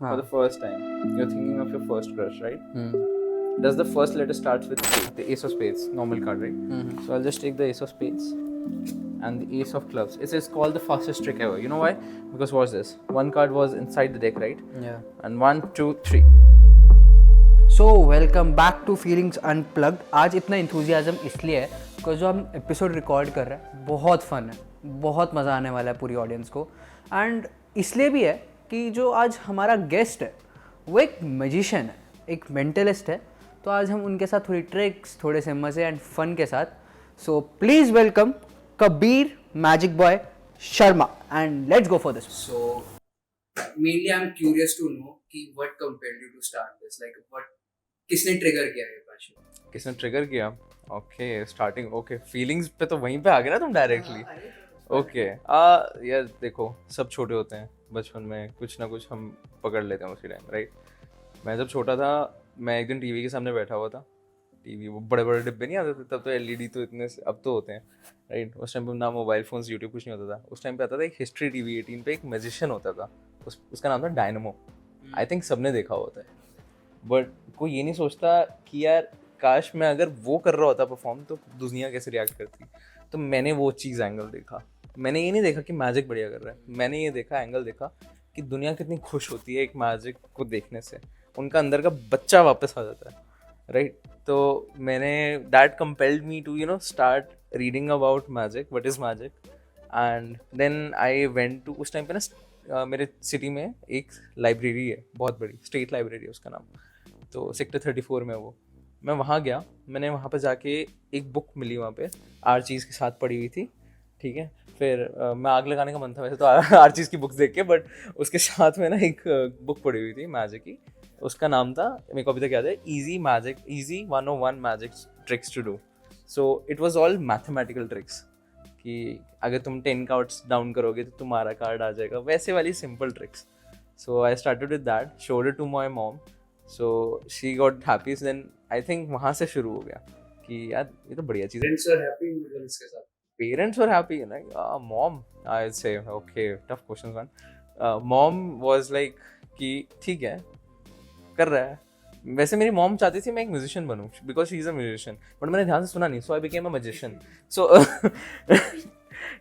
for the first time, you're thinking of your first crush, right? Does the first letter starts with A, the ace of spades, normal card, right? So I'll just take the ace of spades and the ace of clubs. It's called the fastest trick ever. You know why? Because what's this? One card was inside the deck, right? Yeah. And 1, 2, 3. So welcome back to feelings unplugged. आज इतना enthusiasm इसलिए है because जो हम episode record कर रहे हैं बहुत फ़न है, बहुत मज़ा आने वाला है पूरी ऑडियंस को. एंड इसलिए भी है कि जो आज हमारा गेस्ट है वो एक मैजिशियन है, एक मेंटलिस्ट है. तो आज हम उनके साथ थोड़ी ट्रिक्स, थोड़े से मज़े एंड फन के साथ. So please welcome Kabir magic boy Sharma and let's go for this. So mainly I'm curious to know कि what compelled you to start this, like what किसने ट्रिगर किया ये पैशन? किसने ट्रिगर किया? Okay, starting. ओके, फीलिंग्स पे तो वहीं पे आ गए ना तुम डायरेक्टली. ओके, यार देखो, सब छोटे होते हैं बचपन में, कुछ ना कुछ हम पकड़ लेते हैं उसी टाइम, राइट? मैं जब छोटा था, मैं एक दिन टीवी के सामने बैठा हुआ था. टीवी, वो बड़े बड़े डिब्बे नहीं आते थे तब, तो एलईडी तो इतने अब तो होते हैं, राइट? उस टाइम पे ना मोबाइल फोन्स, यूट्यूब कुछ नहीं होता था. उस टाइम पे आता था एक हिस्ट्री टीवी 18 पे एक मैजिशियन होता था, उसका नाम था डायनमो. आई थिंक सबने देखा होता है, बट कोई ये नहीं सोचता कि यार काश मैं अगर वो कर रहा होता परफॉर्म तो दुनिया कैसे रिएक्ट करती. तो मैंने वो चीज़ एंगल देखा. मैंने ये नहीं देखा कि मैजिक बढ़िया कर रहा है, मैंने ये देखा एंगल देखा कि दुनिया कितनी खुश होती है एक मैजिक को देखने से. उनका अंदर का बच्चा वापस आ जाता है, राइट? तो मैंने that compelled me to start reading about magic, what is magic. And then I went to, उस टाइम पे ना मेरे सिटी में एक लाइब्रेरी है, बहुत बड़ी स्टेट लाइब्रेरी है उसका नाम. तो सेक्टर 34 में वो, मैं वहाँ गया. मैंने वहाँ पे जाके एक बुक मिली वहाँ पे, आर्चीज़ के साथ पड़ी हुई थी, ठीक है? फिर मैं आग लगाने का मन था वैसे तो आर्चीज़ की बुक्स देख के, बट उसके साथ में ना एक बुक पड़ी हुई थी मैजिक की. उसका नाम था, मेरे को अभी तक याद है, easy 101 magic tricks to do. So it was all mathematical tricks कि अगर तुम 10 कार्ड्स डाउन करोगे तो तुम्हारा कार्ड आ जाएगा, वैसे वाली simple tricks. So I started with that, showed it to my mom. So she got happy. Then I think वहाँ से शुरू हो गया कि यार ये तो बढ़िया चीज़ है. पेरेंट्स वर हैप्पी मतलब इसके साथ? Parents were happy, like mom, I'd say. Okay, tough questions, man. Mom was like कि ठीक है, कर रहा है. वैसे मेरी मॉम चाहती थी मैं एक म्यूजिशियन बनूं because she is a musician, but मैंने ध्यान से सुना नहीं, सो आई बिकेम अ मैजिशियन. सो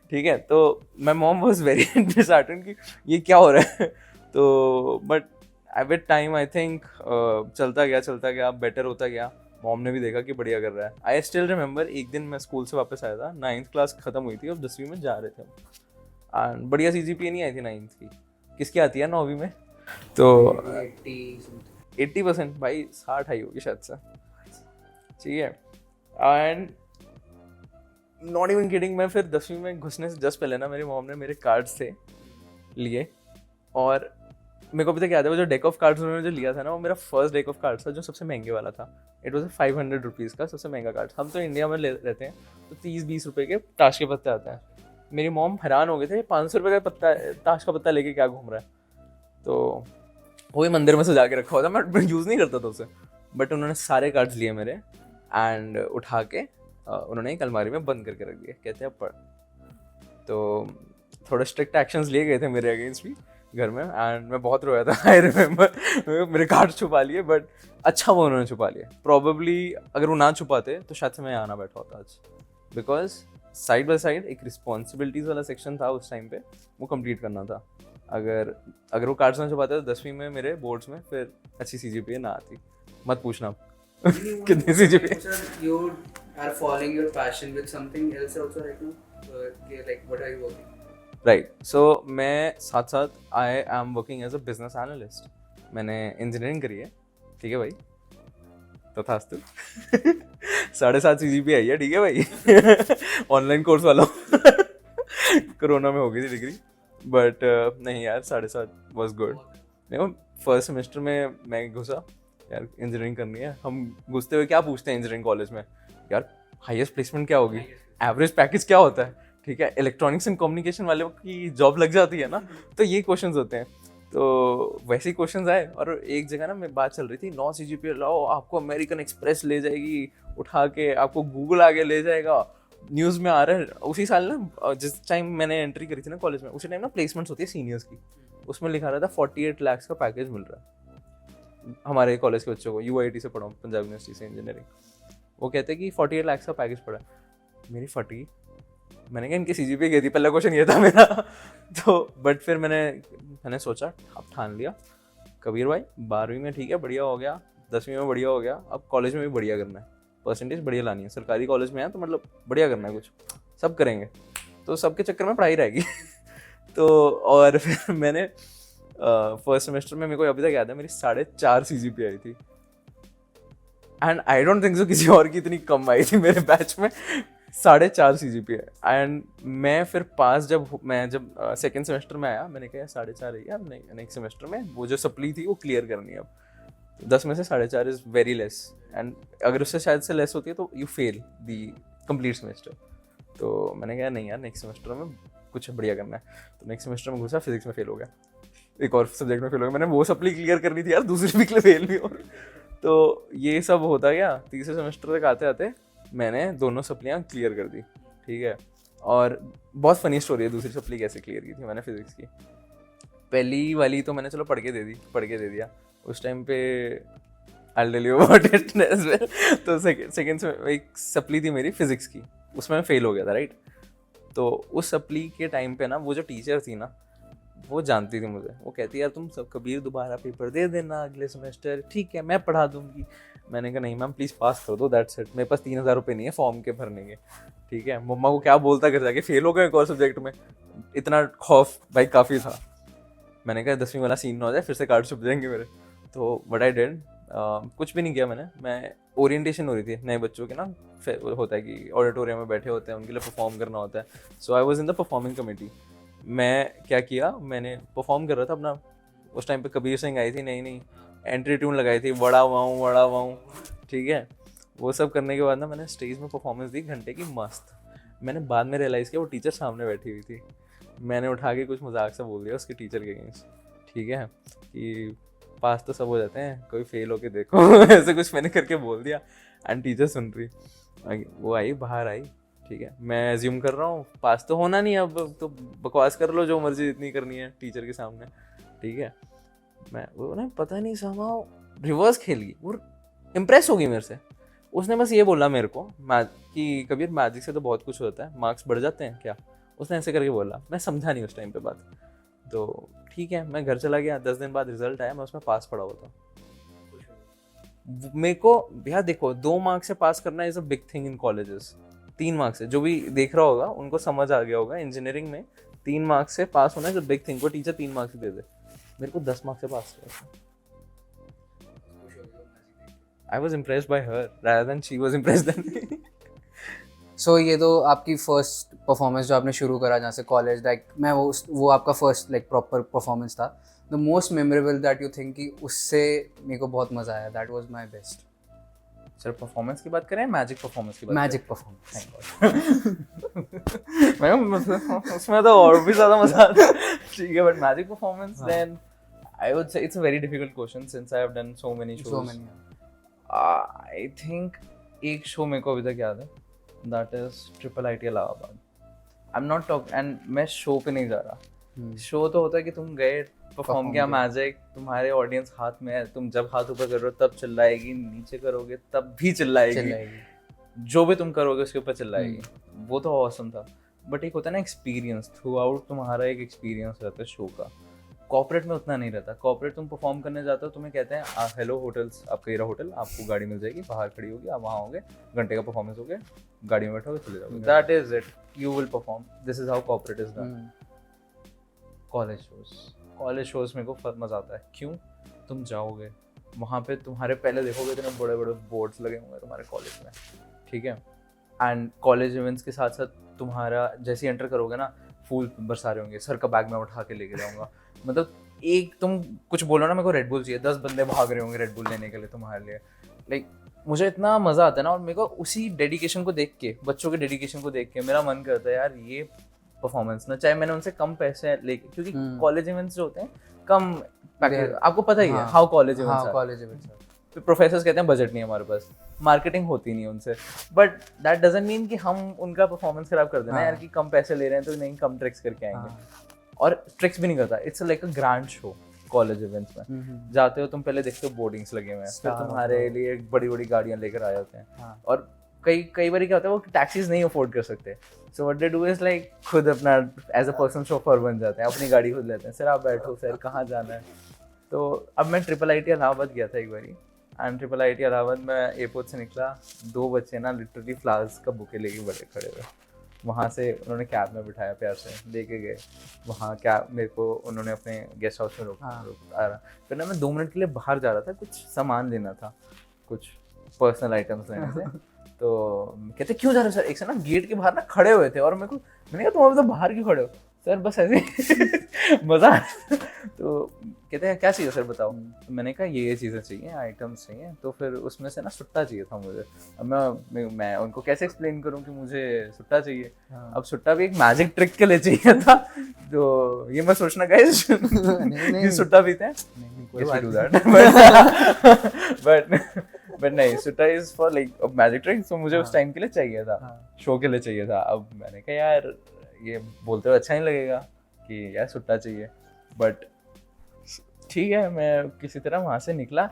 ठीक है, तो my mom was very disheartened कि ये क्या हो रहा है. तो but with time I think चलता गया, बेटर होता गया. मॉम ने भी देखा कि बढ़िया कर रहा है. आई स्टिल रिमेंबर, एक दिन मैं स्कूल से वापस आया था, 9th क्लास खत्म हुई थी और 10वीं में जा रहे थे हम. एंड बढ़िया CGPA नहीं आई थी 9th की. किसकी आती है 9वीं में? तो 80% भाई, 60 आई होगी शायद से, ठीक है? एंड नॉट इवन किडिंग, मैं फिर 10वीं में घुसने से जस्ट पहले ना मेरी मॉम ने मेरे कार्ड्स थे लिए, और मेरे को अभी तक याद है वो जो डेक ऑफ कार्ड्स उन्होंने जो लिया था ना, वो मेरा फर्स्ट डेक ऑफ कार्ड्स था जो सबसे महंगे वाला था. इट वॉज 500 रुपीज़ का सबसे महंगा कार्ड. हम तो इंडिया में रहते हैं तो 30-20 रुपये के ताश के पत्ते आते हैं. मेरी मॉम हैरान हो गए थे, 500 रुपये का पत्ता, ताश का पत्ता लेके क्या घूम रहा है. तो वही मंदिर में सजा के रखा हुआ था, मैं यूज़ नहीं करता था उसे. बट उन्होंने सारे कार्ड्स लिए मेरे एंड उठा के उन्होंने एक अलमारी में बंद करके रख दिया. कहते हैं पढ़. तो थोड़े स्ट्रिक्ट एक्शंस लिए गए थे मेरे अगेंस्ट भी घर में, एंड मैं बहुत रोया था. आई रिमेंबर मेरे कार्ड छुपा लिए, बट अच्छा वो उन्होंने छुपा लिया. प्रॉबेबली अगर वो ना छुपाते तो शायद से मैं यहाँ ना बैठा होता आज, बिकॉज साइड बाय साइड एक रिस्पॉन्सिबिलिटीज़ वाला सेक्शन था उस टाइम पे, वो कंप्लीट करना था. अगर वो कार्ड्स ना छुपाते तो 10वीं में मेरे बोर्ड्स में फिर अच्छी CGPA ना आती. मत पूछना कितनी CGPA. You are following your passion with something else also right now? Like what are you working? Right. So मैं साथ साथ I am working as a business analyst. मैंने इंजीनियरिंग करी है, ठीक है भाई, तथास्तु. 7.5 CGPA आई है, ठीक है भाई. ऑनलाइन कोर्स वाला कोरोना में हो गई थी डिग्री, बट नहीं यार, 7.5 वॉज गुड. देखो फर्स्ट सेमेस्टर में मैं घुसा, यार इंजीनियरिंग करनी है. हम घुसते हुए क्या पूछते हैं इंजीनियरिंग कॉलेज में, यार हाईएस्ट प्लेसमेंट क्या होगी, एवरेज पैकेज क्या होता है, ठीक है? इलेक्ट्रॉनिक्स एंड कम्युनिकेशन वालों की जॉब लग जाती है ना, तो ये क्वेश्चंस होते हैं. तो वैसे ही क्वेश्चंस आए, और एक जगह ना मैं बात चल रही थी, 9 CGPA लाओ, आपको अमेरिकन एक्सप्रेस ले जाएगी उठा के, आपको गूगल आगे ले जाएगा. न्यूज़ में आ रहा है. उसी साल ना, जिस टाइम मैंने एंट्री करी थी ना कॉलेज में, उसी टाइम ना प्लेसमेंट्स होती है सीनियर्स की. उसमें लिखा रहा था 48 लाख का पैकेज मिल रहा है हमारे कॉलेज के बच्चों को। UIT से पढ़ा हूँ, पंजाब यूनिवर्सिटी से इंजीनियरिंग। वो कहते हैं कि 48 लाख का पैकेज पड़ा। मेरी फटी, मैंने कहा इनकी CGPA गई थी, पहला क्वेश्चन ये था मेरा। तो बट फिर मैंने सोचा, अब ठान लिया कबीर भाई 12वीं में ठीक है बढ़िया हो गया, 10वीं में बढ़िया हो गया, अब कॉलेज में भी बढ़िया करना है, परसेंटेज बढ़िया लानी है। सरकारी कॉलेज में है तो मतलब बढ़िया करना है, कुछ सब करेंगे, तो सबके चक्कर में पढ़ाई रहेगी। तो और फिर मैंने फर्स्ट सेमेस्टर में, मेरे को अभी तक याद है, मेरी 4.5 CGPA आई थी। And I don't think so किसी और की इतनी कम आई थी मेरे बैच में, 4.5 CGPA। एंड मैं फिर पास जब सेकेंड सेमेस्टर में आया, मैंने कहा 4.5 है यार, नेक्स्ट सेमेस्टर में वो जो सप्ली थी वो क्लियर करनी है। अब 10 में से 4.5 इज़ वेरी लेस, एंड अगर उससे शायद से लेस होती है तो you fail the complete semester. तो मैंने कहा नहीं यार, नेक्स्ट सेमेस्टर में कुछ बढ़िया करना है। तो नेक्स्ट सेमेस्टर में घुसा, फिजिक्स में फेल हो गया, एक और सब्जेक्ट में फेल हो गया। मैंने वो सप्ली क्लियर करनी थी यार, दूसरी भी के लिए फेल भी हो। तो ये सब होता गया। तीसरे सेमेस्टर तक आते आते मैंने दोनों सप्लियाँ क्लियर कर दी, ठीक है। और बहुत फनी स्टोरी है दूसरी सप्ली कैसे क्लियर की थी मैंने फिजिक्स की। पहली वाली तो मैंने चलो पढ़ के दे दिया उस टाइम पे, I'll tell you about it as well। तो सेकेंड एक सप्ली थी मेरी फिजिक्स की, उसमें मैं फेल हो गया था, राइट। तो उस सप्ली के टाइम पे ना वो जो टीचर थी ना, वो जानती थी मुझे। वो कहती यार तुम सब कबीर दोबारा पेपर दे देना अगले सेमेस्टर, ठीक है मैं पढ़ा दूंगी। मैंने कहा नहीं मैम प्लीज़ पास कर दो, दैट्स इट। मेरे पास 3,000 रुपये नहीं है फॉर्म के भरने के, ठीक है। मम्मा को क्या बोलता कर जाके, फेल हो गए एक और सब्जेक्ट में। इतना खौफ भाई काफ़ी था। मैंने कहा 10वीं वाला सीन ना हो जाए, फिर से कार्ड छुप जाएंगे मेरे। तो व्हाट आई डिड, कुछ भी नहीं किया मैं ओरिएंटेशन हो रही थी नए बच्चों के ना, होता है कि ऑडिटोरियम में बैठे होते हैं, उनके लिए परफॉर्म करना होता है। So I was in the performing committee. मैं क्या किया, मैंने परफॉर्म कर रहा था अपना। उस टाइम पे कबीर सिंह आई थी, नहीं एंट्री ट्यून लगाई थी, बड़ा वाऊँ, ठीक है। वो सब करने के बाद ना मैंने स्टेज में परफॉर्मेंस दी घंटे की, मस्त। मैंने बाद में रियलाइज़ किया वो टीचर सामने बैठी हुई थी। मैंने उठा के कुछ मजाक से बोल दिया उसके टीचर के अगेंस्ट, ठीक है, कि पास तो सब हो जाते हैं, कोई फेल होके देखो। ऐसे कुछ मैंने करके बोल दिया। एंड टीचर सुन रही, वो आई बाहर आई, ठीक है। मैं एज्यूम कर रहा हूँ पास तो होना नहीं, अब तो बकवास कर लो जो मर्जी इतनी करनी है टीचर के सामने, ठीक है। मैं वो ना पता नहीं समाओ रिवर्स खेल गई, वो इम्प्रेस हो गई मेरे से। उसने बस ये बोला मेरे को कि कबीर मैजिक से तो बहुत कुछ होता है, मार्क्स बढ़ जाते हैं क्या, उसने ऐसे करके बोला। मैं समझा नहीं उस टाइम पे बात। तो ठीक है मैं घर चला गया, 10 दिन बाद रिजल्ट आया, मैं उसमें पास पड़ा हुआ था। मेरे को यार देखो 2 मार्क्स से पास करना is a big thing in colleges. 3 marks से, जो भी देख रहा होगा उनको समझ आ गया होगा, इंजीनियरिंग में 3 मार्क्स से पास होना इज अ बिग थिंग। को टीचर 3 मार्क्स दे दे, मेरे को 10 मार्क्स से पास किया। I was impressed by her rather than she was impressed than me. So ये तो आपकी फर्स्ट परफॉर्मेंस जो आपने शुरू करा जहाँ से कॉलेज, लाइक मैं वो आपका फर्स्ट लाइक प्रॉपर परफॉर्मेंस था। The most memorable that you think कि उससे मेरे को बहुत मज़ा आया, that was my best. Sir performance की बात करें, मैजिक परफॉर्मेंस की बात मैजिक परफॉर्मेंस। मैं उसमें तो और भी ज़्यादा मज़ा आता है, ठीक है। But magic performance then I would say it's a very difficult question since I have done so many shows. आई थिंक एक शो मेरे को अभी तक याद है, that is IIIT Allahabad. I am not talk and मैं शो पे नहीं जा रहा। शो तो होता है कि तुम गए परफॉर्म किया मैजिक, तुम्हारे ऑडियंस हाथ में है, तुम जब हाथ ऊपर कर रहे हो तब चिल्लाएगी, नीचे करोगे तब भी चिल्लाएगी, जो भी तुम करोगे उसके ऊपर चिल्लाएगी। वो तो ऑसम था। बट एक होता है ना एक्सपीरियंस, थ्रू आउट तुम्हारा एक एक्सपीरियंस रहता है शो का। कॉर्पोरेट में उतना नहीं रहता। कॉर्पोरेट तुम परफॉर्म करने जाते हो, तुम्हें कहते हैं हेलो होटल्स, आपका येरा होटल, आपको गाड़ी मिल जाएगी, बाहर खड़ी होगी, आप वहाँ होगे, घंटे का परफॉर्मेंस हो गया, गाड़ी में बैठोगे चले जाओगे, that is it, you will perform, this is how corporate is done. College shows मेरे को मजा आता है। क्यों? तुम जाओगे वहाँ पे, तुम्हारे पहले देखोगे इतने बड़े बड़े बोर्ड्स लगे होंगे तुम्हारे कॉलेज में, ठीक है। एंड कॉलेज इवेंट्स के साथ साथ तुम्हारा जैसे एंटर करोगे ना, फूल बरसा रहे होंगे, सर का बैग में उठा के लेके जाऊँगा। मतलब एक तुम कुछ बोलो ना मेरे को रेड बुल चाहिए, 10 बंदे भाग रहे होंगे रेड बुल लेने के लिए तुम्हारे लिए। लाइक मुझे इतना मज़ा आता है ना, और मेरे को उसी डेडिकेशन को देख के, बच्चों के डेडिकेशन को देख के मेरा मन करता है यार ये परफॉर्मेंस ना, चाहे मैंने उनसे कम पैसे लेके, क्योंकि कॉलेज इवेंट्स जो होते हैं कम पैकेज, आपको पता ही है हाउ कॉलेज इवेंट्स। फिर प्रोफेसर्स कहते हैं बजट नहीं है हमारे पास, मार्केटिंग होती नहीं उनसे। बट दैट डजंट मीन कि हम उनका परफॉर्मेंस खराब कर देना यार कि कम पैसे ले रहे हैं तो नहीं, कम ट्रिक्स करके आएंगे। और ट्रिक्स भी नहीं करता, it's like a grand show. College events में जाते हो तुम, पहले देखते हो बोर्डिंग्स लगे हुए हैं, फिर तुम्हारे लिए बड़ी बड़ी गाड़ियां लेकर आए होते हैं, और कई बार क्या होता है वो टैक्सीज नहीं अफोर्ड कर सकते, so what they do is like खुद अपना एज अ पर्सन शोफर बन जाते हैं, अपनी गाड़ी खुद लेते हैं, सर आप बैठो सर कहाँ जाना है। तो अब मैं IIIT इलाहाबाद गया था एक बारी, एंड IIIT इलाहाबाद में एयरपोर्ट से निकला, 2 बच्चे ना लिटरली फ्लावर्स का बुके लेके बड़े खड़े हुए, वहाँ से उन्होंने कैब में बिठाया, प्यार से लेके गए वहाँ, कैब मेरे को उन्होंने अपने गेस्ट हाउस में रोका। फिर ना मैं 2 मिनट के लिए बाहर जा रहा था, कुछ सामान लेना था, कुछ पर्सनल आइटम्स लेने थे। तो कहते क्यों जा रहे हो सर, एक से ना गेट के बाहर ना खड़े हुए थे, और मैंने कहा तुम अभी तो बाहर क्यों खड़े हो सर, बस ऐसे मज़ा। तो कहते हैं क्या चाहिए सर बताओ, तो मैंने कहा ये चीज़ें चाहिए, आइटम्स चाहिए, तो फिर उसमें से ना सुट्टा चाहिए था मुझे। अब मैं उनको कैसे एक्सप्लेन करूं कि मुझे सुट्टा चाहिए। अब सुट्टा भी एक मैजिक ट्रिक के लिए चाहिए था, तो ये मैं सोचना गाइस कि सुट्टा पीते हैं, बट नहीं, सुट्टा is for like magic trick, तो मुझे उस टाइम के लिए चाहिए था, शो के लिए चाहिए था। अब मैंने कहा यार ये बोलते हुए अच्छा नहीं लगेगा कि यार सुट्टा चाहिए, बट ठीक है, मैं किसी तरह वहाँ से निकला,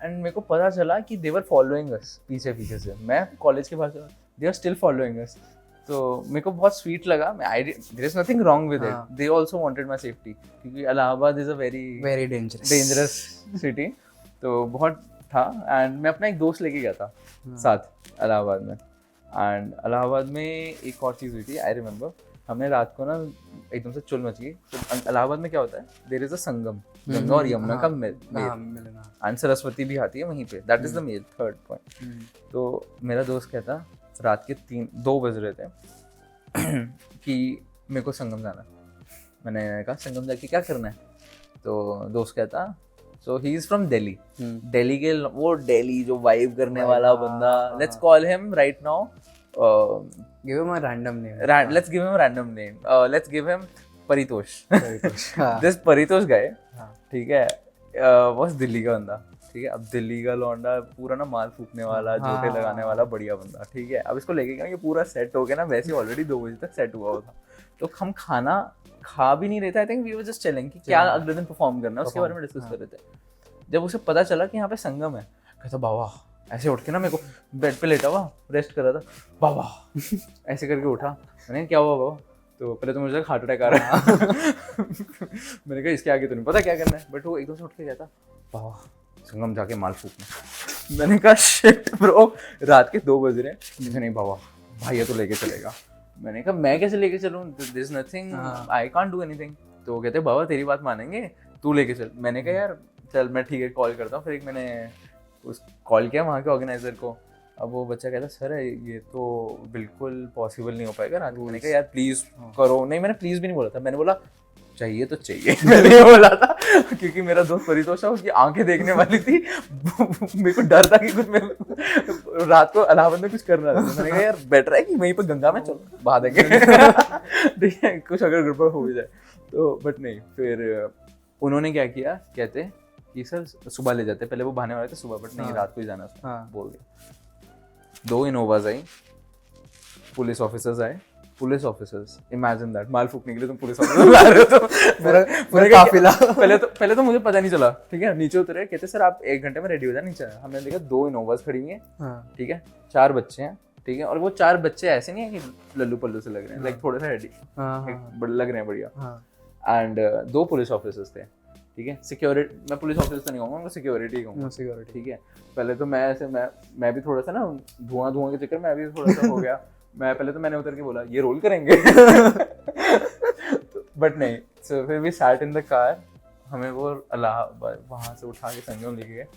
एंड मेरे को पता चला कि दे वर फॉलोइंग अस पीछे से, मैं कॉलेज के बाहर, they are still following us. तो मेरे को बहुत स्वीट लगा, there is nothing wrong with it, they also wanted my safety, क्योंकि Allahabad is a very dangerous city, तो बहुत था। एंड मैं अपना एक दोस्त लेके गया था साथ इलाहाबाद में, एंड इलाहाबाद में एक और चीज़ हुई थी, आई रिमेंबर, हमने रात को ना एकदम से चुल मच गई। तो इलाहाबाद में क्या होता है, देयर इज अ संगम, गंगा और यमुना का मेल, एंड सरस्वती भी आती है वहीं पे, that is the male, third point. तो मेरा दोस्त कहता रात के 2 बज रहे थे कि मेरे को संगम जाना। मैंने कहा संगम जाके क्या करना है, तो दोस्त कहता so he is from Delhi, Delhi के वो दिल्ली जो वाइब करने वाला बंदा, let's call him right now, give him a random name. Let's give him a random name. Let's give him Paritosh. This Paritosh guy, ठीक है, बस दिल्ली का बंदा, ठीक है। अब दिल्ली का लौंडा, पूरा ना माल फूकने वाला, जोटे लगाने वाला, बढ़िया बंदा, ठीक है। अब इसको लेके गया, ये पूरा सेट हो गया ना, वैसे ऑलरेडी 2 बजे तक सेट हुआ था, तो हम खाना खा भी नहीं रहे थे, I think we were just chilling कि क्या अगले दिन परफॉर्म करना है, उसके बारे में डिस्कस कर रहे थे। जब उसे पता चला कि यहाँ पे संगम है, कहता बाबा, ऐसे उठ के ना मेरे को बेड पे लेटा हुआ रेस्ट कर रहा था, बाबा ऐसे करके उठा। मैंने क्या हुआ बाबा, तो पहले तो मुझे हार्ट अटैक आ रहा है मैंने कहा इसके आगे तो नहीं पता क्या करना है, बट वो एकदम से उठ के कहता बाबा संगम जाके माल फूकना। मैंने कहा शिट ब्रो, रात के 2 बज रहे हैं, नहीं बाबा भाई तो लेके चलेगा। मैंने कहा मैं कैसे लेके चलूँ, this is nothing, I can't do anything. तो वो कहते बाबा तेरी बात मानेंगे, तू लेके चल। मैंने कहा यार चल मैं ठीक है कॉल करता हूँ। फिर एक मैंने उस कॉल किया वहाँ के ऑर्गेनाइजर को। अब वो बच्चा कहता सर ये तो बिल्कुल पॉसिबल नहीं हो पाएगा रात को। मैंने कहा यार प्लीज़ करो। नहीं, मैंने प्लीज़ भी नहीं बोला था, मैंने बोला चाहिए तो चाहिए मैंने ये बोला था, क्योंकि मेरा दोस्त परितोष था, उसकी आंखें देखने वाली थी मेरे को डर था कि कुछ मैं रात को इलाहाबाद में कुछ करना था। मैंने कहा यार बेटर है कि वहीं पर गंगा में चलो बहा देंगे ठीक है, कुछ अगर गड़बड़ हो भी जाए तो। बट नहीं, फिर उन्होंने क्या किया, कहते कि सर सुबह ले जाते, पहले वो बहाने वाले थे सुबह, बट नहीं रात को ही जाना बोल दिया। 2 इनोवाज आई, पुलिस ऑफिसर्स आए, पुलिस ऑफिसर्स, इमेजिन दैट, माल फूकने के लिए तुम पुलिस ऑफिसर ला रहे हो तो पूरा काफिला। पहले तो मुझे पता नहीं चला, ठीक है। नीचे उतरे, कहते सर आप 1 घंटे में रेडी हो जाए नीचे। हमने देखा 2 इनोवाज खड़ी हुई हैं, ठीक है, 4 बच्चे हैं, ठीक है। और वो 4 बच्चे ऐसे नहीं है कि लल्लू पल्लू से लग रहे हैं, लाइक थोड़े से रेडी लग रहे हैं, बढ़िया। एंड 2 पुलिस ऑफिसर्स थे, ठीक है। सिक्योरिटी, मैं पुलिस ऑफिसर तो नहीं कहूँगा, मैं सिक्योरिटी ही कहूँगा, सिक्योरिटी, ठीक है। पहले तो मैं ऐसे मैं भी थोड़ा सा ना धुआं के चक्कर में भी थोड़ा सा हो गया। पहले तो मैंने उतर के बोला ये रोल करेंगे बट नहीं। सो फिर we sat in the car, हमें वो इलाहाबाद वहाँ से उठा के संगम लेके गए।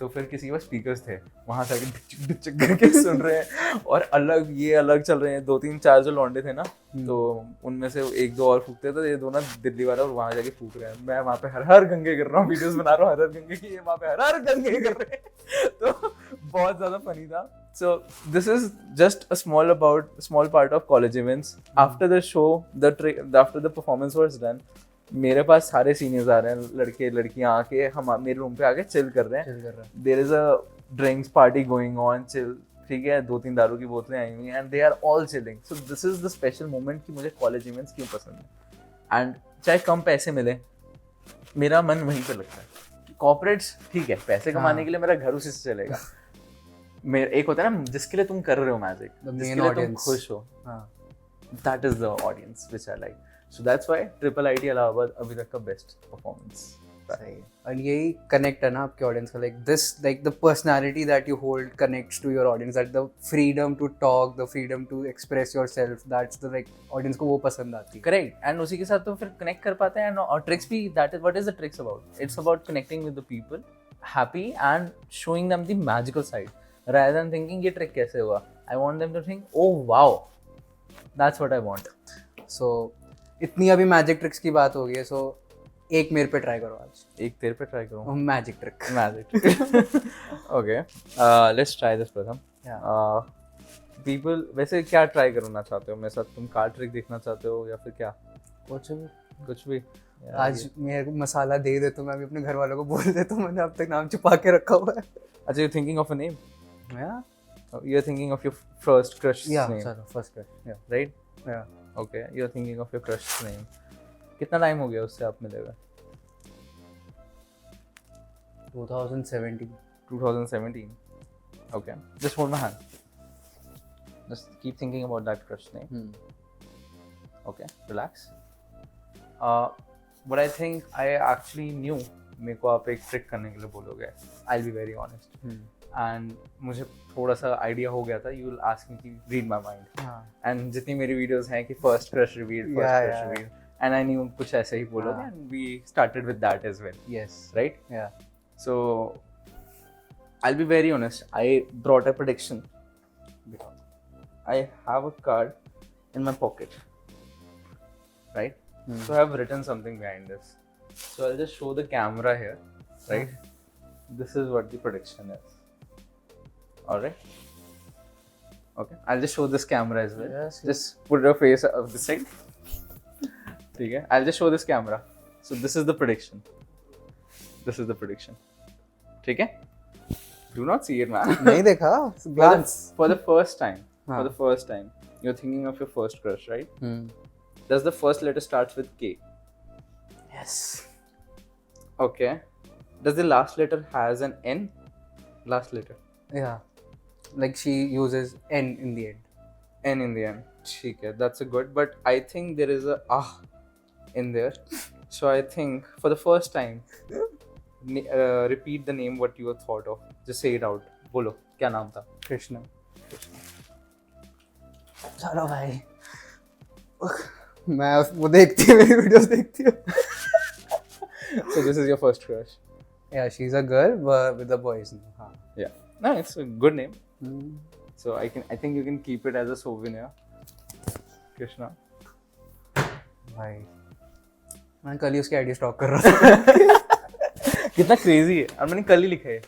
तो फिर किसी के पास स्पीकर्स थे, वहाँ से आके डिचक करके सुन रहे हैं, और अलग चल रहे हैं। 2-3-4 जो लौंडे थे ना, तो उनमें से 1-2 और फूकते थे, ये दोनों दिल्ली वाला, और वहाँ जाके फूक रहे हैं। मैं वहाँ पे हर गंगे कर रहा हूँ, वीडियोस बना रहा हूँ हर गंगे की, ये वहाँ पे हर गंगे कर रहे हैं तो बहुत ज़्यादा फनी था। So this is just a small part of college events. After the show, after the performance was done, मेरे पास सारे सीनियर्स आ रहे हैं, लड़के लड़कियां आके हम मेरे रूम पे आके चिल कर रहे हैं। There is a drinks party going on, chill, ठीक है। 2-3 दारू की बोतलें आई हुई हैं, and they are all chilling. So this is the special moment कि मुझे college events क्यों पसंद है। And चाहे कम पैसे मिले, मेरा मन वहीं पे लगता है। कॉर्पोरेट्स ठीक है, पैसे कमाने के लिए मेरा घर उसी से चलेगा। मेरा एक होता है ना जिसके लिए तुम कर रहे हो मैजिक, जिसके लिए तुम खुश हो, that is the audience which I like. So that's why Triple IT Allahabad अभी तक का बेस्ट परफॉर्मेंस। सही। और यही कनेक्ट है ना आपके ऑडियंस का, like this, like the personality that you hold connects to your audience, that the freedom to talk, the freedom to express yourself, that's the like audience को वो पसंद आती है। करेक्ट, एंड उसी के साथ तो फिर कनेक्ट कर पाते हैं। और ट्रिक्स भी, that is what is the tricks about, it's about connecting with the people, happy and showing them the magical side rather than thinking ये ट्रिक कैसे हुआ। I want them to think, oh wow, that's what I want. So इतनी अभी magic tricks की बात हो गई है, so एक मेरे पे ट्राई करो आज। एक तेरे पे ट्राई करूँ? Magic trick. Magic trick. Okay, let's try this प्रथम। पीपल वैसे क्या ट्राई करना चाहते हो मेरे साथ? तुम कार्ड ट्रिक देखना चाहते हो या फिर क्या? कुछ भी। आज मेरे को मसाला दे दे तो मैं भी अपने घर वालों को बोल देता हूँ, मैंने अब तक नाम छुपा के रखा हुआ है। अच्छा, you're thinking of a name? Yeah. You're thinking of your first crush's Yeah, name? sorry, first crush. Yeah. Right? Yeah. Okay, you're thinking of your crush's name. कितना टाइम हो गया उससे आप मिले हुए? 2017. 2017. Okay, just hold my hand. Just keep thinking about that crush name. Okay, relax. What I think I actually knew, मेरे को आप एक ट्रिक करने के लिए बोलोगे, I'll be very honest. And मुझे थोड़ा सा आइडिया हो गया था, यू विल आस्क मी कि रीड माय माइंड, एंड जितनी मेरी वीडियोस हैं कि first crush reveal, and I knew कुछ ऐसे ही बोलोगे, and we started with that as well. Yes. Right? Yeah. So I'll be very honest, I brought a prediction because I have a card in my pocket, right? So I have written something behind this, so I'll just show the camera here, right? This is what the prediction is. All right. Okay, I'll just show this camera as well. Yes. Just put your face of this side. Okay, I'll just show this camera. So this is the prediction. This is the prediction. Okay? Do not see it, man. नहीं देखा? Glance. For the first time. For the first time, you're thinking of your first crush, right? Does the first letter starts with K? Yes. Okay. Does the last letter has an N? Last letter. Yeah. Like she uses N in the end. N in the end. ठीक है, that's a good. But I think there is a in there. So I think for the first time, repeat the name what you thought of. Just say it out. बोलो, क्या नाम था? कृष्णा। चलो भाई, मैं वो देखती है, मेरी वीडियोस देखती है। So this is your first crush. Yeah, she's a girl but with a boy's name. हाँ. Yeah. No, it's a good name. So I think you can keep it as a souvenir. Krishna. भाई, मैं कल ही उसकी ID stock कर रहा था। कितना crazy है, और मैंने कल ही लिखा है।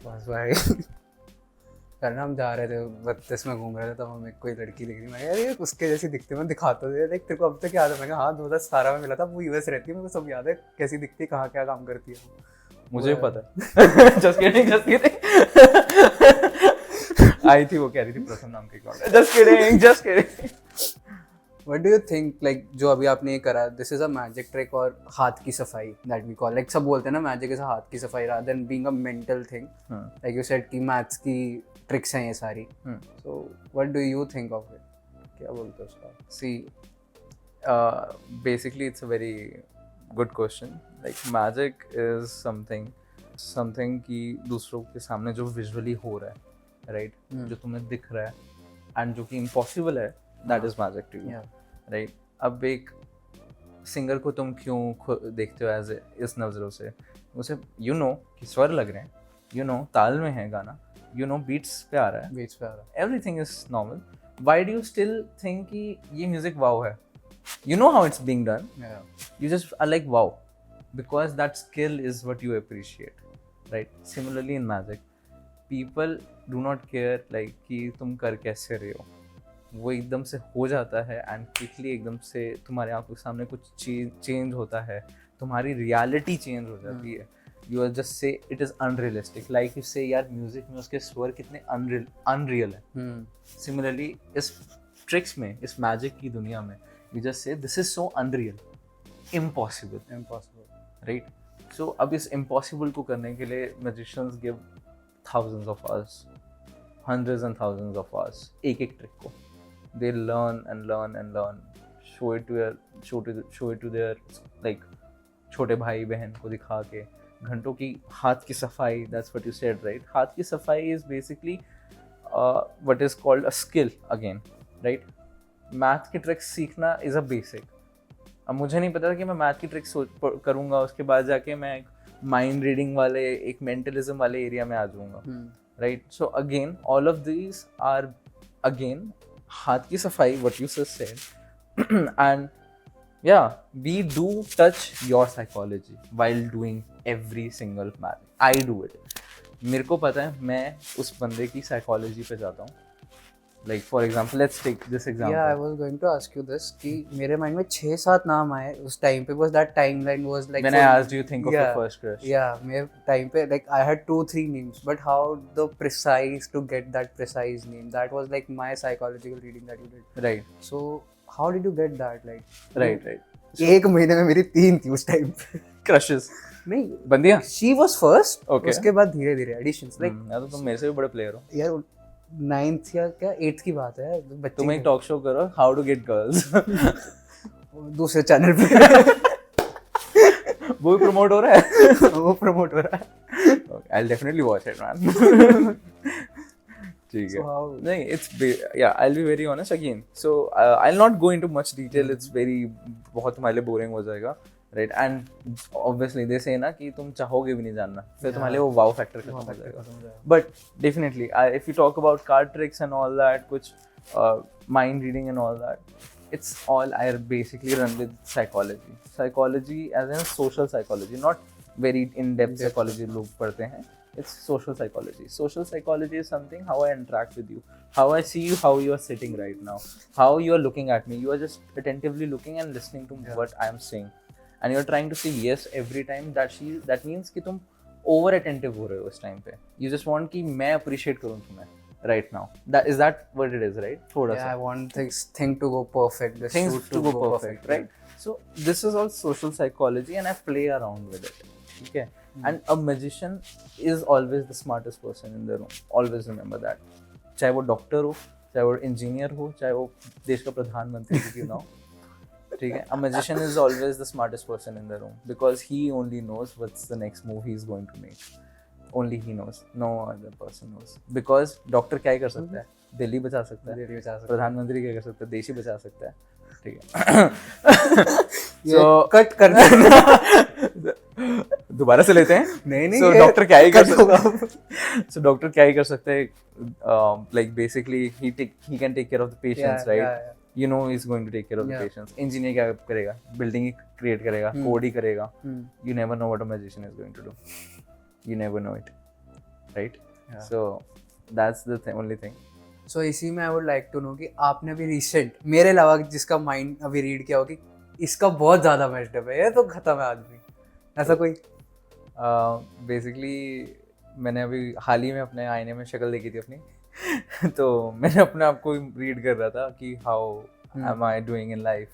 बस भाई, कल ना हम जा रहे थे, 32 में घूम रहे थे, तब हमें कोई लड़की दिख रही, मैं यार ये उसके जैसी दिखती है, मैं दिखाता था, देख तेरे को अब तक याद है? मैं कहा हाँ 2017 में मिला था, वो यूएस रहती है, मेरे को सब याद है कैसी दिखती है, कहाँ क्या काम करती है, मुझे भी पता है। Just kidding, just kidding. आई थी, वो कह रही थी प्रथम नाम की कौन है। Just kidding, just kidding. What do you think, like जो अभी आपने ये करा, this is a magic trick और हाथ की सफाई that we call, like सब बोलते हैं ना magic is a हाथ की सफाई rather than being a mental thing, like you said कि maths की tricks हैं ये सारी, so what do you think of it? क्या बोलते हो उसका? See, basically it's a very good question. Like magic is something कि दूसरों के सामने जो visually हो रहा है, right? जो तुम्हें दिख रहा है and जो कि impossible है, that is magic to you, right? अब एक सिंगर को तुम क्यों देखते हो एज इस नज़रों से? उसे you know कि स्वर लग रहे हैं, you know ताल में है गाना, you know beats पे आ रहा है, beats पे आ रहा है, everything is normal. Why do you still think कि ये music wow है? You know how it's being done. You just are like wow, because that skill is what you appreciate, right? Similarly in magic, people do not care like कि तुम कर कैसे रहे हो, वो एकदम से हो जाता है एंड क्विकली एकदम से तुम्हारे आंखों के सामने कुछ चेंज होता है, तुम्हारी रियलिटी चेंज हो जाती है। You are just say it is unrealistic, like you say यार म्यूजिक में उसके स्वर कितने अनरियल है। सिमिलरली इस ट्रिक्स में, इस मैजिक की दुनिया में, you just say this is so unreal, impossible, right? So अब इस इम्पॉसिबल को करने के लिए magicians give thousands of hours, hundreds and thousands of hours, एक ट्रिक को they learn and learn and learn, show it to their like छोटे भाई बहन को दिखा के, घंटों की हाथ की सफाई, that's what you said, right? हाथ की सफाई is basically what is called a skill again, right? Math की ट्रिक्स सीखना is a basic. अब मुझे नहीं पता था कि मैं मैथ की ट्रिक्स करूँगा, उसके बाद जाके मैं एक माइंड रीडिंग वाले, एक मेंटलिज्म वाले एरिया में आ जाऊँगा, right? So again all of these are again हाथ की सफाई, what you just said, and yeah we do touch your psychology while doing every single math. I do it. मेरे को पता है मैं उस बंदे की साइकोलॉजी पे जाता हूँ. Like for example, let's take this example. Yeah, I was going to ask you this कि मेरे माइंड में 6-7 नाम आए उस टाइम पे, because that timeline was like when I asked you think of your first crush. Yeah, मेरे time पे like I had 2-3 names, but how the precise to get that precise name, that was like my psychological reading that you did. Right. So how did you get that, like? Right. एक महीने में मेरी 3 थी उस time पे. Crushes. नहीं, बंदियाँ. She was first. Okay. उसके बाद धीरे धीरे additions like. तो तुम मेरे से भी बड़े प्लेयर हो. यार 9th या क्या 8th की बात है, बच्चे तुम एक टॉक शो करो, हाउ टू गेट गर्ल्स. दूसरे चैनल पे. वो भी प्रमोट हो रहा है. वो प्रमोट हो रहा है. I'll definitely watch it, man. ठीक है. नहीं, I'll be very honest again. So I'll not go into much detail. It's very बहुत तुम्हारे लिए boring हो जाएगा, right? And obviously they say ना कि तुम चाहोगे भी नहीं जानना, फिर तुम्हारे लिए वो wow factor खत्म हो जाएगा. But definitely, if you talk about card tricks and all that, कुछ mind reading and all that, it's all I basically run with psychology. Psychology as in social psychology, not very in-depth psychology लोग पढ़ते हैं. It's social psychology. Social psychology is something how I interact with you, how I see you, how you are sitting right now, how you are looking at me. You are just attentively looking and listening to what I am saying, and you are trying to say yes every time. That means कि तुम over attentive हो रहे हो इस time पे. You just want कि मैं appreciate करूँ तुम्हें right now. Is that what it is, right? थोड़ा सा. I want thing to go perfect. Things to go perfect, right? So this is all social psychology, and I play around with it. Okay. And a magician is always the smartest person in the room. Always remember that. चाहे वो doctor हो, चाहे वो engineer हो, चाहे वो देश का प्रधानमंत्री क्यों ना हो, ठीक है? A magician is always the smartest person in the room because he only knows what's the next move he is going to make. Only he knows. No other person knows. Because doctor क्या ही कर सकता है? दिल्ली बचा सकता है. प्रधानमंत्री क्या कर सकता है? देश ही बचा सकता है. ठीक है. So कट कर देना. दोबारा से लेते हैं. नहीं So डॉक्टर क्या ही कर सकता है? So डॉक्टर क्या ही कर सकता है? Like basically he can take care of the patients, right? Yeah. You know he's going to take care of the patients. Engineer क्या करेगा? Building ही create करेगा, code ही करेगा. You never know what a magician is going to do. You never know it, right? Yeah. So that's the only thing. So इसी में I would like to know कि आपने अभी recent मेरे अलावा जिसका mind अभी read किया हो कि इसका बहुत ज़्यादा messed up है, ये तो खत्म है आदमी, ऐसा कोई? बेसिकली मैंने अभी हाल ही में अपने आईने में शक्ल देखी थी अपनी. तो मैंने अपने आप को रीड कर रहा था कि how am I doing in life.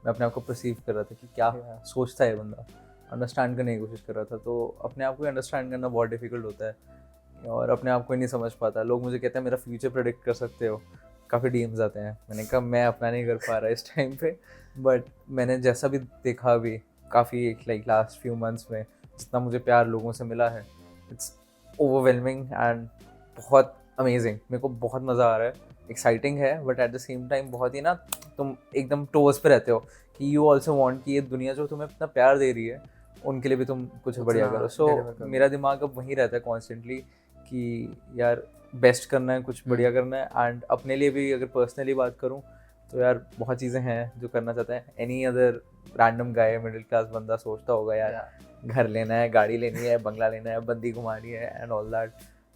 मैं अपने आप को परसीव कर रहा था कि क्या सोचता है बंदा, अंडरस्टैंड करने की कोशिश कर रहा था. तो अपने आप को अंडरस्टैंड करना बहुत डिफिकल्ट होता है और अपने आप को ही नहीं समझ पाता. लोग मुझे कहते हैं मेरा फ्यूचर प्रेडिक्ट कर सकते हो, काफ़ी डीएम्स आते हैं. मैंने कहा मैं अपना नहीं कर पा रहा इस टाइम पे, बट मैंने जैसा भी देखा अभी काफ़ी लाइक लास्ट फ्यू मंथ्स में जितना मुझे प्यार लोगों से मिला है, इट्स ओवरवेलमिंग एंड बहुत अमेजिंग. मेरे को बहुत मज़ा आ रहा है, एक्साइटिंग है, but at the same time बहुत ही ना तुम एकदम टोज पे रहते हो कि यू ऑल्सो वांट कि ये दुनिया जो तुम्हें इतना प्यार दे रही है उनके लिए भी तुम कुछ बढ़िया करो. सो मेरा दिमाग अब वहीं रहता है कॉन्स्टेंटली कि यार बेस्ट करना है, कुछ बढ़िया करना है. एंड अपने लिए भी अगर पर्सनली बात करूँ तो यार बहुत चीज़ें हैं जो करना चाहते हैं. एनी अदर रैंडम गाय मिडिल क्लास बंदा सोचता होगा यार घर लेना है, गाड़ी लेनी है, बंगला लेना है, बंदी घुमानी है and all that.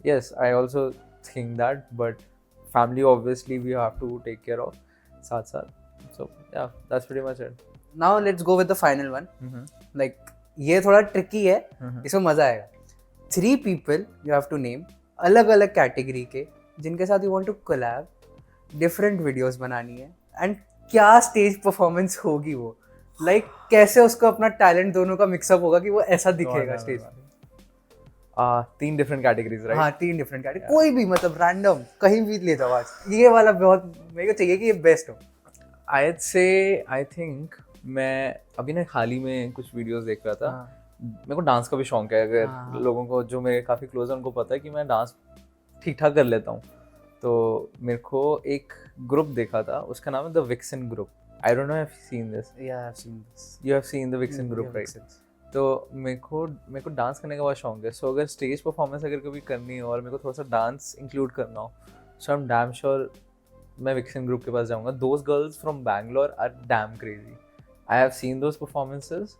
Yes, I also think that, but family obviously we have to take care of साथ साथ. So yeah that's pretty much it. Now let's go with the final one. Like ये थोड़ा tricky है, इसमें मज़ा आएगा. 3 people you have to name, अलग अलग कैटेगरी के, जिनके साथ you want to collab, different videos बनानी है, एंड क्या स्टेज परफॉर्मेंस होगी वो. लाइक कैसे उसको अपना टैलेंट दोनों का मिक्सअप होगा कि वो ऐसा दिखेगा स्टेज पे। 3 डिफरेंट कैटेगरीज राइट? हाँ 3 डिफरेंट कैटेगरी, कोई भी मतलब रैंडम कहीं भी ले जाओ आज। ये वाला बहुत मेरे को चाहिए कि ये बेस्ट हो। आई थिंक मैं अभी ना हाल ही में कुछ वीडियोस देख रहा था। मेरे को डांस का भी शौक है, अगर लोगों को जो मेरे काफ़ी क्लोज है उनको पता है कि मैं डांस ठीक ठाक कर लेता हूँ। तो मेरे को एक ग्रुप देखा था, उसका नाम है the Vixen group. I don't know if you seen this. Yeah I have seen this. You have seen the Vixen group right? तो मेरे को डांस करने का बहुत शौक है। सो अगर स्टेज परफॉर्मेंस अगर कभी करनी हो और मेरे को थोड़ा सा डांस इंक्लूड करना हो, so I am damn sure मैं विक्सन ग्रुप के पास जाऊंगा। Those girls from Bangalore are damn crazy. I have seen those performances.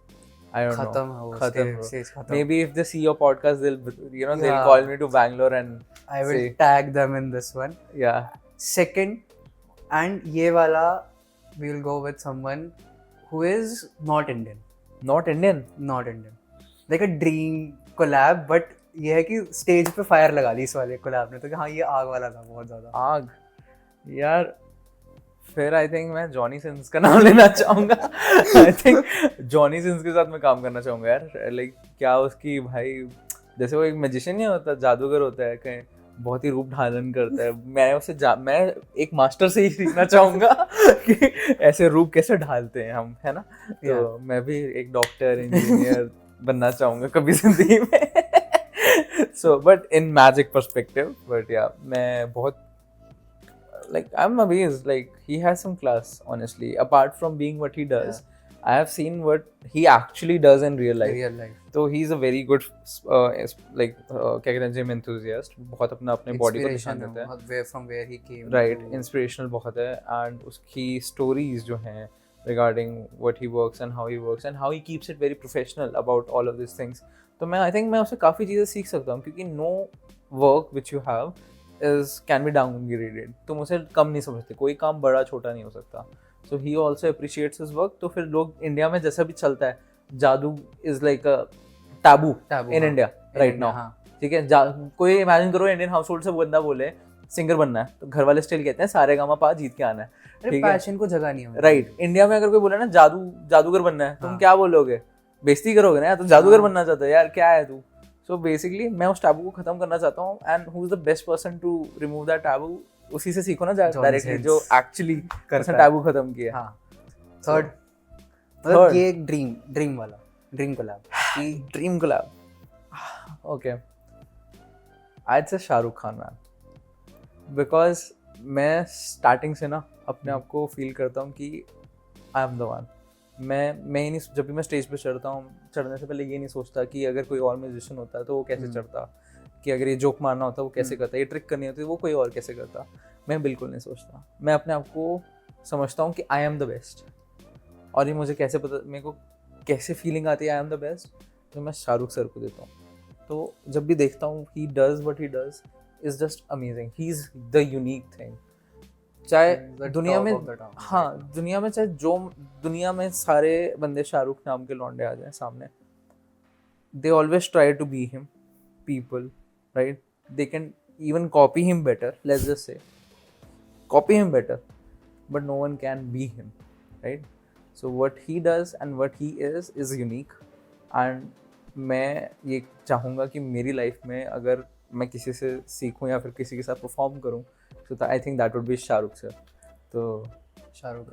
I don't खत्म know. है वो खत्म stage खत्म। Maybe if they see your podcast, they'll Yeah. they'll call me to Bangalore and I will say, tag them in this one. yeah. Second, and ये वाला we will go with someone who is not Indian. Not Indian. Not Indian. Like a dream collab, but ये है कि stage पे fire लगा दी इस वाले collab ने, तो कि हाँ ये आग वाला था बहुत ज़्यादा। आग यार, फिर आई थिंक मैं जॉनी सिंस का नाम लेना चाहूँगा। आई थिंक जॉनी सिंस के साथ मैं काम करना चाहूँगा यार। लाइक क्या उसकी भाई, जैसे वो एक मैजिशियन नहीं होता, जादूगर होता है, कहीं बहुत ही रूप धारण करता है। मैं एक मास्टर से ही सीखना चाहूँगा कि ऐसे रूप कैसे ढालते हैं हम, है ना? तो मैं भी एक डॉक्टर इंजीनियर बनना चाहूँगा कभी जिंदगी में। So but in magic perspective, but या मैं बहुत like I'm amazed, like he has some class honestly. Apart from being what he does, I have seen what he actually does in real life. So he's a very good क्या कहते हैं, gym enthusiast, बहुत अपना अपने body को ध्यान देता है, where from where he came, right? Inspirational बहुत है, and उसकी stories जो हैं regarding what he works and how he works and how he keeps it very professional about all of these things. तो मैं I think मैं उससे काफ़ी चीज़ें सीख सकता हूँ, क्योंकि no work which you have can be downgraded. तुम उसे कम नहीं समझते, कोई काम बड़ा छोटा नहीं हो सकता. So he also appreciates his work. तो फिर लोग इंडिया में जैसा भी चलता है, जादू is like a taboo in India right now. ठीक है, कोई इमेजिन करो इंडियन हाउस होल्ड से बंदा बोले सिंगर बनना है, तो घर वाले स्टिल कहते हैं सारे गामा पा जीत के आना है, ठीक है, पैशन को जगह नहीं है, राइट? इंडिया में अगर कोई बोले ना जादूगर बनना है, तुम क्या बोलोगे? बेइज्जती करोगे ना यार, तो जादूगर बनना चाहता है यार, क्या है तू? सो बेसिकली मैं उस टैबू को खत्म करना चाहता हूँ, and who is the best person to remove that taboo? उसी से सीखो ना डायरेक्टली, जो एक्चुअली उसने टैबू खत्म किया। हाँ। थर्ड, मतलब ये एक ड्रीम वाला ड्रीम कोलैब। ओके, आई से शाहरुख खान मैन, बिकॉज मैं स्टार्टिंग से ना अपने आप को फील करता हूँ कि आई एम द वन। मैं ही नहीं, जब भी मैं स्टेज पे चढ़ता हूँ, चढ़ने से पहले ये नहीं सोचता कि अगर कोई और म्यूजिशियन होता है तो वो कैसे चढ़ता, कि अगर ये जोक मारना होता वो कैसे करता, ये ट्रिक करनी होती वो कोई और कैसे करता। मैं बिल्कुल नहीं सोचता, मैं अपने आप को समझता हूँ कि आई एम द बेस्ट। और ये मुझे कैसे पता, मेरे को कैसे फीलिंग आती है आई एम द बेस्ट, तो मैं शाहरुख सर को देता हूँ। तो जब भी देखता हूँ he does what he does is just amazing, he is the unique thing. चाहे दुनिया में, हाँ दुनिया में, चाहे जो दुनिया में सारे बंदे शाहरुख नाम के लौंडे आ जाए सामने, they always try to be him, people, right? They can even copy him better, let's just say copy him better, but no one can be him, right? So what he does and what he is unique, and मैं ये चाहूँगा कि मेरी life में अगर मैं किसी से सीखूँ या फिर किसी के साथ परफॉर्म करूँ, तो I think that would be Shahrukh sir. तो Shahrukh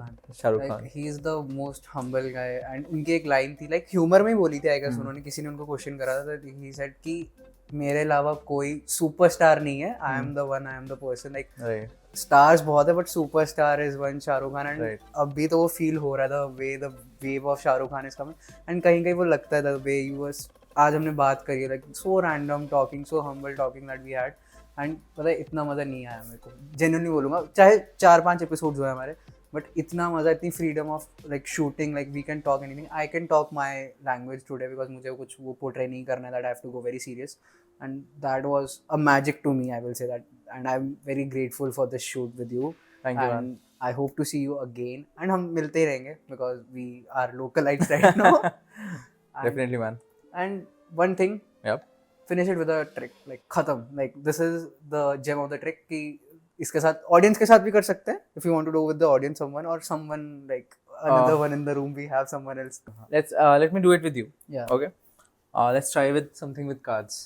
Khan he is the most humble guy, and उनकी एक लाइन थी, लाइक ह्यूमर में बोली थी, आई गेस उन्होंने, किसी ने उनको क्वेश्चन करा था, ही सेड कि मेरे अलावा कोई सुपरस्टार नहीं है, I am the one, I am the person. Like stars बहुत है but superstar is one Shahrukh Khan, and अभी तो वो फील हो रहा था the wave of Shahrukh Khan is coming, and कहीं कहीं वो लगता है द वे यू वाज, आज हमने बात करी है, like so random talking, so humble talking that we had, and पता है इतना मज़ा नहीं आया मेरे को, जेन्युइनली बोलूँगा, चाहे 4-5 एपिसोड्स हुए हमारे, बट इतना मज़ा, इतनी freedom of like shooting, like we can talk anything, I can talk my language today, because मुझे कुछ वो पोर्ट्रे नहीं करना है, that I have to go very serious, and that was a magic to me, I will say that, and I am very grateful for this shoot with you, and I hope to see you again, and हम मिलते ही रहेंगे because we are localites right now. Definitely man. And one thing, finish it with a trick, like खत्म, like this is the gem of the trick, कि इसके साथ audience के साथ भी कर सकते हैं, if you want to do with the audience someone, or someone like another one in the room. We have someone else. let me do it with you. Yeah. Okay. Let's try with something with cards.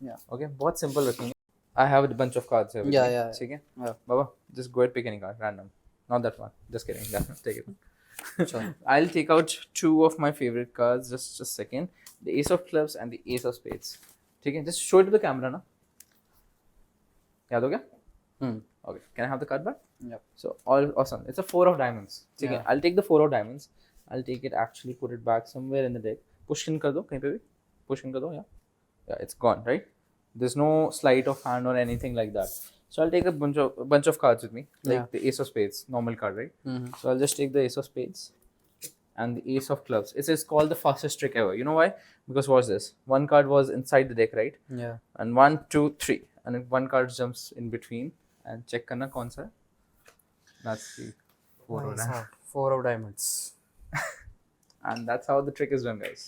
Yeah. Okay. बहुत simple रखेंगे. I have a bunch of cards here with Yeah, me. yeah, ठीक है. yeah. Baba, just go ahead, pick any card, random. Not that one. Just kidding. Take it. Sure. I'll take out two of my favorite cards. Just a second. The Ace of Clubs and the Ace of Spades. ठीक है. Just show it to the camera ना. याद हो गया? Okay. Can I have the card back? Yep. So all awesome. It's a 4 of diamonds. ठीक है. Yeah. I'll take the 4 of diamonds. I'll take it, actually put it back somewhere in the deck. Push in कर दो कहीं पे भी. Push in कर दो. Yeah, it's gone, right? There's no sleight of hand or anything like that. So I'll take a bunch of cards with me, like Yeah. the Ace of Spades, normal card, right? Mhm. So I'll just take the Ace of Spades and the Ace of Clubs. It's called the fastest trick ever. You know why? Because what's this? One card was inside the deck, right? Yeah. And 1, 2, 3, and then one card jumps in between. And check करना कौन सा है? That's the 4 of diamonds. 4 of diamonds. And that's how the trick is done, guys.